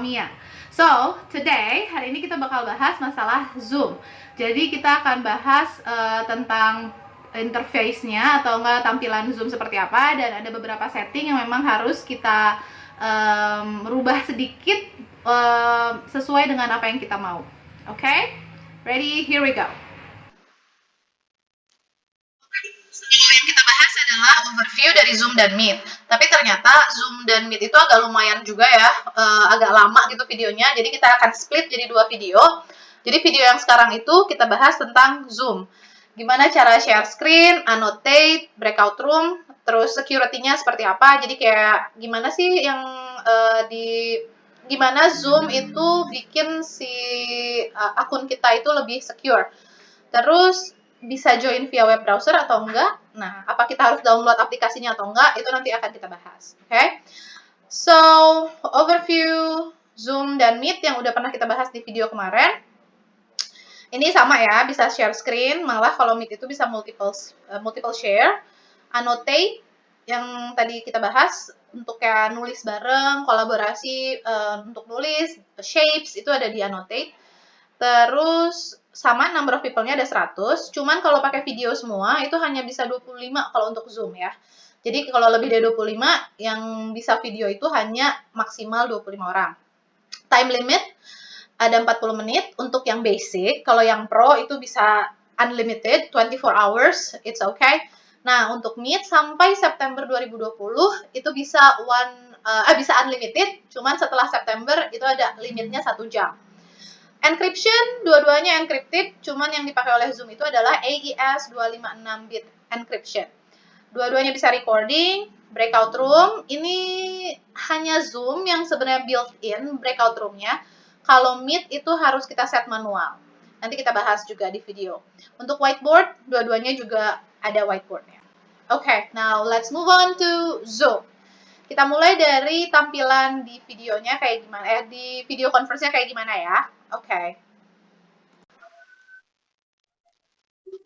Mia. So, today, hari ini kita bakal bahas masalah Zoom. Jadi kita akan bahas tentang interface-nya atau enggak tampilan Zoom seperti apa, dan ada beberapa setting yang memang harus kita rubah sedikit sesuai dengan apa yang kita mau. Oke? Ready? Here we go. Yang kita bahas adalah overview dari Zoom dan Meet. Tapi ternyata Zoom dan Meet itu agak lumayan juga ya, agak lama gitu videonya. Jadi kita akan split jadi 2 video. Jadi video yang sekarang itu kita bahas tentang Zoom. Gimana cara share screen, annotate, breakout room, terus security-nya seperti apa. Jadi kayak gimana sih yang gimana Zoom itu bikin si akun kita itu lebih secure. Terus bisa join via web browser atau enggak. Nah, apa kita harus download aplikasinya atau enggak, itu nanti akan kita bahas. Oke? So, overview Zoom dan Meet yang udah pernah kita bahas di video kemarin. Ini sama ya, bisa share screen, malah kalau Meet itu bisa multiple share. Annotate, yang tadi kita bahas, untuk kayak nulis bareng, kolaborasi untuk nulis, shapes, itu ada di Annotate. Terus sama number of people-nya ada 100, cuman kalau pakai video semua itu hanya bisa 25 kalau untuk Zoom ya. Jadi kalau lebih dari 25 yang bisa video itu hanya maksimal 25 orang. Time limit ada 40 menit untuk yang basic, kalau yang pro itu bisa unlimited 24 hours, it's okay. Nah, untuk Meet sampai September 2020 itu bisa bisa unlimited, cuman setelah September itu ada limitnya 1 jam. Encryption, dua-duanya encrypted, cuman yang dipakai oleh Zoom itu adalah AES 256-bit encryption. Dua-duanya bisa recording, breakout room, ini hanya Zoom yang sebenarnya built-in breakout room-nya. Kalau Meet itu harus kita set manual. Nanti kita bahas juga di video. Untuk whiteboard, dua-duanya juga ada whiteboard-nya. Okay, now let's move on to Zoom. Kita mulai dari tampilan di videonya kayak gimana, di video conference-nya kayak gimana ya. Oke.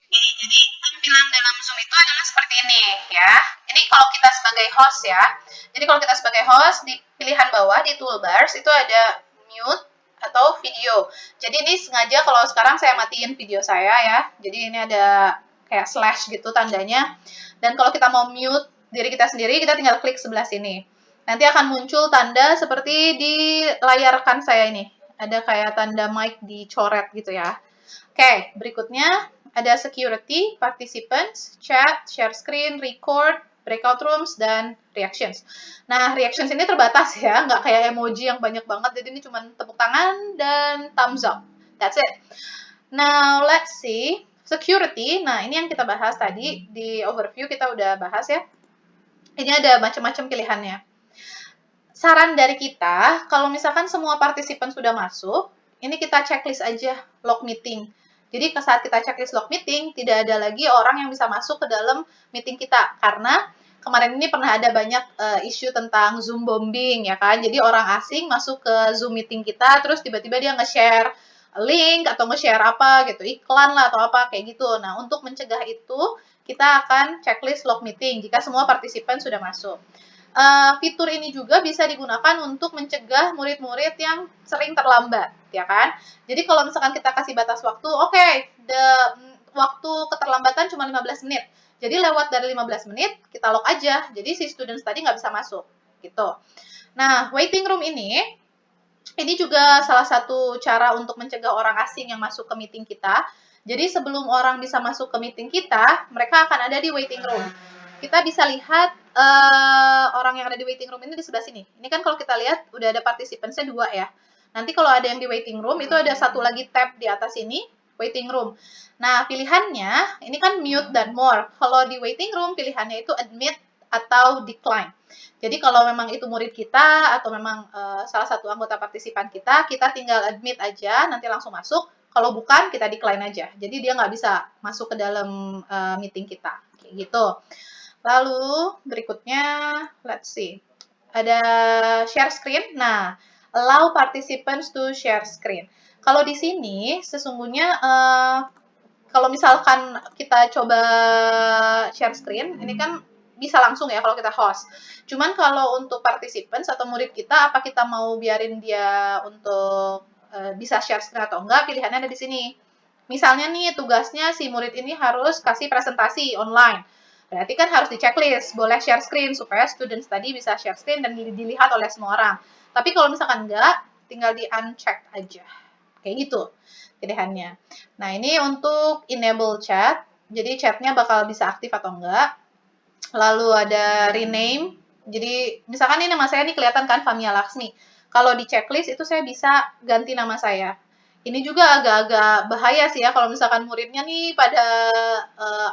Jadi tampilan dalam Zoom itu adalah seperti ini ya. Ini kalau kita sebagai host ya. Jadi kalau kita sebagai host, di pilihan bawah di toolbars itu ada mute atau video. Jadi ini sengaja kalau sekarang saya matiin video saya ya. Jadi ini ada kayak slash gitu tandanya. Dan kalau kita mau mute diri kita sendiri, kita tinggal klik sebelah sini. Nanti akan muncul tanda seperti di layar rekan saya ini. Ada kayak tanda mic dicoret gitu ya. Oke, berikutnya ada security, participants, chat, share screen, record, breakout rooms, dan reactions. Nah, reactions ini terbatas ya, nggak kayak emoji yang banyak banget, jadi ini cuma tepuk tangan dan thumbs up. That's it. Now, let's see. Security, nah ini yang kita bahas tadi, di overview kita udah bahas ya. Ini ada macam-macam pilihannya. Saran dari kita, kalau misalkan semua partisipan sudah masuk, ini kita checklist aja log meeting. Jadi saat kita checklist log meeting, tidak ada lagi orang yang bisa masuk ke dalam meeting kita. Karena kemarin ini pernah ada banyak isu tentang Zoom bombing, ya kan? Jadi orang asing masuk ke Zoom meeting kita, terus tiba-tiba dia nge-share link atau nge-share apa gitu, iklan lah atau apa, kayak gitu. Nah, untuk mencegah itu, kita akan checklist log meeting jika semua partisipan sudah masuk. Fitur ini juga bisa digunakan untuk mencegah murid-murid yang sering terlambat, ya kan? Jadi kalau misalkan kita kasih batas waktu, oke, waktu keterlambatan cuma 15 menit. Jadi lewat dari 15 menit, kita lock aja. Jadi si students tadi nggak bisa masuk, gitu. Nah, waiting room ini juga salah satu cara untuk mencegah orang asing yang masuk ke meeting kita. Jadi sebelum orang bisa masuk ke meeting kita, mereka akan ada di waiting room. Kita bisa lihat orang yang ada di waiting room ini di sebelah sini. Ini kan kalau kita lihat udah ada partisipansnya 2 ya. Nanti kalau ada yang di waiting room itu ada satu lagi tab di atas ini, waiting room. Nah, pilihannya ini kan mute dan more. Kalau di waiting room pilihannya itu admit atau decline. Jadi kalau memang itu murid kita atau memang salah satu anggota partisipan kita tinggal admit aja, nanti langsung masuk. Kalau bukan, kita decline aja. Jadi dia nggak bisa masuk ke dalam meeting kita. Kayak gitu. Lalu berikutnya, let's see. Ada share screen. Nah, allow participants to share screen. Kalau di sini sesungguhnya kalau misalkan kita coba share screen, ini kan bisa langsung ya kalau kita host. Cuman kalau untuk participants atau murid kita, apa kita mau biarin dia untuk bisa share screen atau enggak, pilihannya ada di sini. Misalnya nih tugasnya si murid ini harus kasih presentasi online. Berarti kan harus di checklist, boleh share screen supaya students tadi bisa share screen dan dilihat oleh semua orang. Tapi kalau misalkan enggak, tinggal di uncheck aja. Kayak gitu pilihannya. Nah, ini untuk enable chat. Jadi chatnya bakal bisa aktif atau enggak. Lalu ada rename. Jadi misalkan ini nama saya nih kelihatan kan Famia Laksmi. Kalau di checklist itu saya bisa ganti nama saya. Ini juga agak-agak bahaya sih ya kalau misalkan muridnya nih pada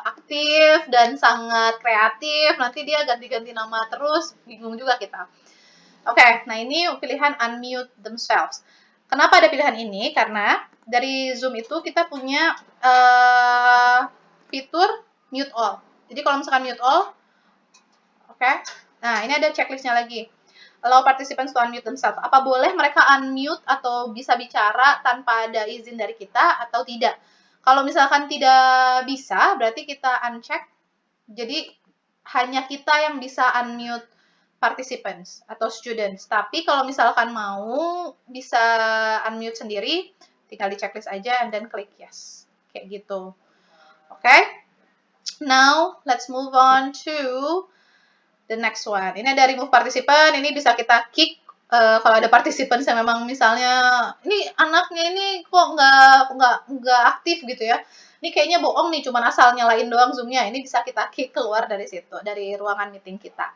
aktif dan sangat kreatif, nanti dia ganti-ganti nama terus, bingung juga kita. Oke, nah ini pilihan unmute themselves. Kenapa ada pilihan ini? Karena dari Zoom itu kita punya fitur mute all. Jadi kalau misalkan mute all, oke. Nah, ini ada checklistnya lagi. Allow participants to unmute themselves. Apa boleh mereka unmute atau bisa bicara tanpa ada izin dari kita atau tidak? Kalau misalkan tidak bisa, berarti kita uncheck. Jadi hanya kita yang bisa unmute participants atau students. Tapi kalau misalkan mau bisa unmute sendiri, tinggal di checklist aja and then klik yes. Kayak gitu. Oke. Now, let's move on to the next one. Ini ada remove participant, ini bisa kita kick kalau ada participant yang memang misalnya ini anaknya ini kok nggak aktif gitu ya. Ini kayaknya bohong nih, cuman asal nyalain doang Zoom-nya. Ini bisa kita kick keluar dari situ, dari ruangan meeting kita.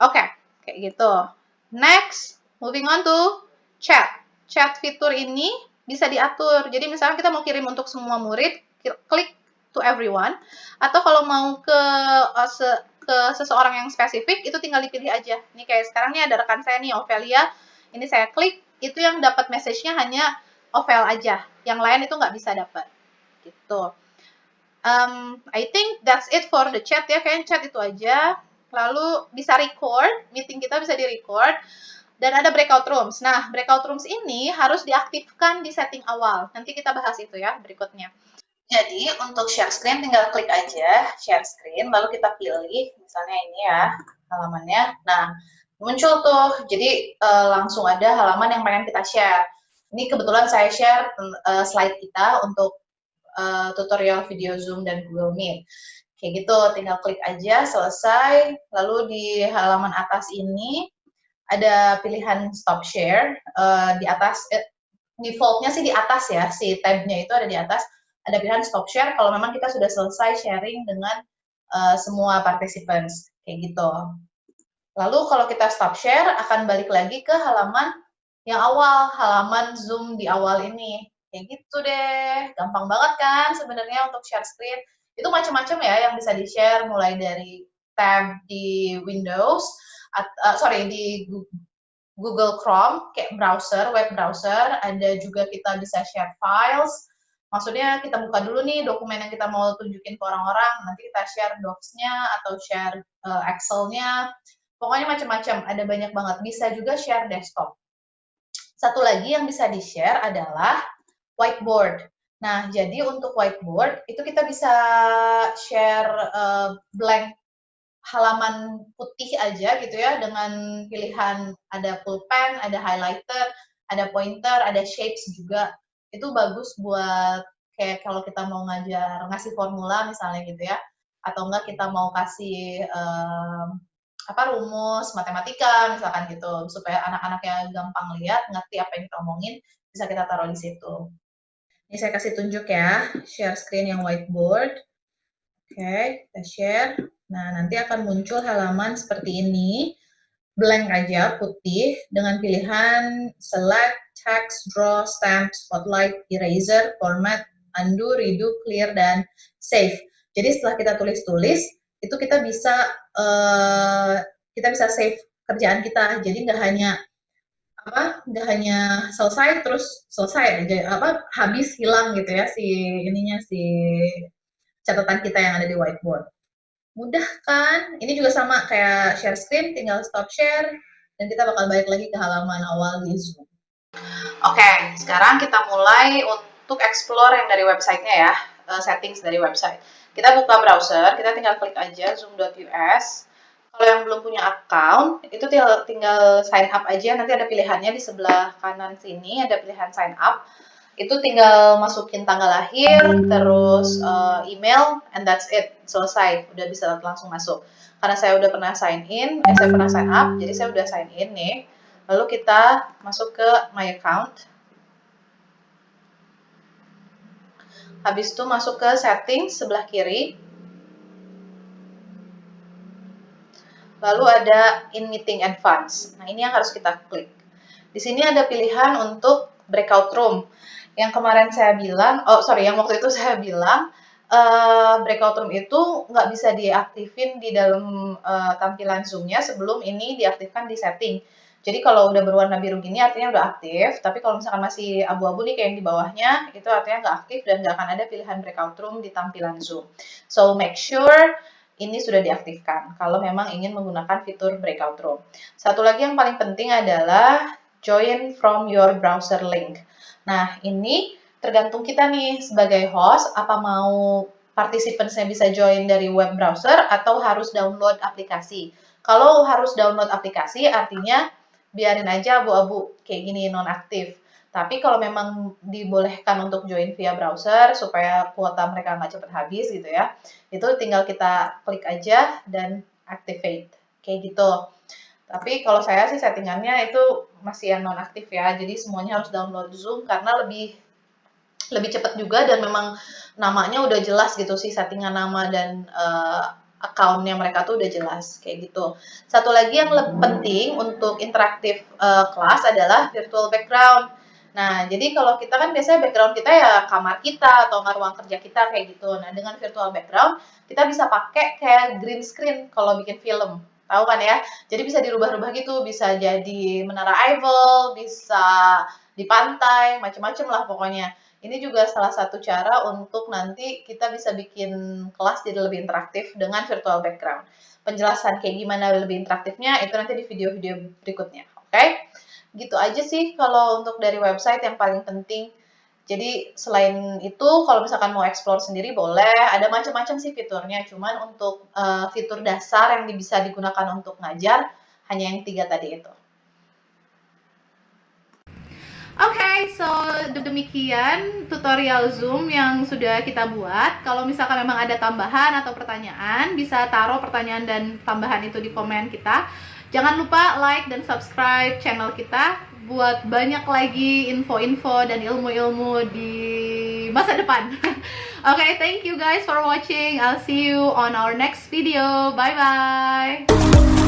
Oke, kayak gitu. Next, moving on to chat. Chat fitur ini bisa diatur. Jadi misalnya kita mau kirim untuk semua murid, klik to everyone. Atau kalau mau ke seseorang yang spesifik, itu tinggal dipilih aja. Ini kayak sekarang nih ada rekan saya nih, Ovelia. Ini saya klik, itu yang dapat message-nya hanya Ovel aja. Yang lain itu nggak bisa dapat. Gitu. I think that's it for the chat ya. Kayaknya chat itu aja. Lalu bisa record, meeting kita bisa di-record. Dan ada breakout rooms. Nah, breakout rooms ini harus diaktifkan di setting awal. Nanti kita bahas itu ya berikutnya. Jadi, untuk share screen tinggal klik aja share screen, lalu kita pilih, misalnya ini ya, halamannya. Nah, muncul tuh, jadi langsung ada halaman yang pengen kita share. Ini kebetulan saya share slide kita untuk tutorial video Zoom dan Google Meet. Kayak gitu, tinggal klik aja, selesai. Lalu di halaman atas ini ada pilihan stop share. Di atas, defaultnya sih di atas ya, si tab-nya itu ada di atas. Ada pilihan stop share kalau memang kita sudah selesai sharing dengan semua participants. Kayak gitu. Lalu kalau kita stop share, akan balik lagi ke halaman yang awal, halaman Zoom di awal ini. Kayak gitu deh, gampang banget kan sebenarnya untuk share screen. Itu macam-macam ya yang bisa di-share, mulai dari tab di Windows, di Google Chrome, kayak browser, web browser, ada juga kita bisa share files. Maksudnya kita buka dulu nih dokumen yang kita mau tunjukin ke orang-orang, nanti kita share docs-nya atau share Excel-nya. Pokoknya macam-macam, ada banyak banget. Bisa juga share desktop. Satu lagi yang bisa di-share adalah whiteboard. Nah, jadi untuk whiteboard, itu kita bisa share blank halaman putih aja gitu ya, dengan pilihan ada pulpen, ada highlighter, ada pointer, ada shapes juga. Itu bagus buat kayak kalau kita mau ngasih formula misalnya gitu ya, atau enggak kita mau kasih rumus matematika misalkan gitu, supaya anak-anaknya gampang lihat, ngerti apa yang kita omongin, bisa kita taruh di situ. Ini saya kasih tunjuk ya, share screen yang whiteboard. Oke, kita share. Nah, nanti akan muncul halaman seperti ini, blank aja, putih, dengan pilihan select, text, draw, stamp, spotlight, eraser, format, undo, redo, clear, dan save. Jadi setelah kita tulis-tulis, itu kita bisa save kerjaan kita. Jadi nggak hanya selesai terus selesai aja, habis hilang gitu ya si catatan kita yang ada di whiteboard. Mudah kan? Ini juga sama kayak share screen, tinggal stop share, dan kita bakal balik lagi ke halaman awal di Zoom. Oke, sekarang kita mulai untuk explore yang dari websitenya ya, settings dari website. Kita buka browser, kita tinggal klik aja zoom.us. Kalau yang belum punya account, itu tinggal sign up aja. Nanti ada pilihannya di sebelah kanan sini, ada pilihan sign up. Itu tinggal masukin tanggal lahir, terus email, and that's it. Selesai, udah bisa langsung masuk. Karena saya udah pernah sign in, saya pernah sign up, jadi saya udah sign in nih. Lalu kita masuk ke my account. Habis itu masuk ke settings sebelah kiri. Lalu ada in meeting advance. Nah, ini yang harus kita klik. Di sini ada pilihan untuk breakout room. Yang kemarin saya bilang, yang waktu itu saya bilang, breakout room itu nggak bisa diaktifin di dalam tampilan Zoom-nya sebelum ini diaktifkan di setting. Jadi kalau udah berwarna biru gini artinya udah aktif, tapi kalau misalkan masih abu-abu nih kayak yang di bawahnya, itu artinya nggak aktif dan nggak akan ada pilihan breakout room di tampilan Zoom. So make sure ini sudah diaktifkan kalau memang ingin menggunakan fitur breakout room. Satu lagi yang paling penting adalah join from your browser link. Nah, ini tergantung kita nih sebagai host, apa mau participants-nya bisa join dari web browser atau harus download aplikasi. Kalau harus download aplikasi, artinya biarin aja abu-abu kayak gini non-aktif. Tapi kalau memang dibolehkan untuk join via browser supaya kuota mereka nggak cepat habis gitu ya, itu tinggal kita klik aja dan activate kayak gitu. Tapi kalau saya sih settingannya itu masih yang non-aktif ya, jadi semuanya harus download Zoom karena lebih cepat juga dan memang namanya udah jelas gitu sih, settingan nama dan account-nya mereka tuh udah jelas kayak gitu. Satu lagi yang lebih penting untuk interaktif kelas adalah virtual background. Nah, jadi kalau kita kan biasanya background kita ya kamar kita atau ruang kerja kita kayak gitu. Nah, dengan virtual background kita bisa pakai kayak green screen kalau bikin film. Tahu kan ya? Jadi bisa dirubah-rubah gitu, bisa jadi Menara Eiffel, bisa di pantai, macam-macam lah pokoknya. Ini juga salah satu cara untuk nanti kita bisa bikin kelas jadi lebih interaktif dengan virtual background. Penjelasan kayak gimana lebih interaktifnya itu nanti di video-video berikutnya, oke? Gitu aja sih kalau untuk dari website yang paling penting. Jadi selain itu kalau misalkan mau explore sendiri boleh, ada macam-macam sih fiturnya. Cuman untuk fitur dasar yang bisa digunakan untuk ngajar hanya yang 3 tadi itu. Oke, so demikian tutorial Zoom yang sudah kita buat. Kalau misalkan memang ada tambahan atau pertanyaan, bisa taruh pertanyaan dan tambahan itu di komen kita. Jangan lupa like dan subscribe channel kita buat banyak lagi info-info dan ilmu-ilmu di masa depan. Okay, thank you guys for watching. I'll see you on our next video. Bye-bye.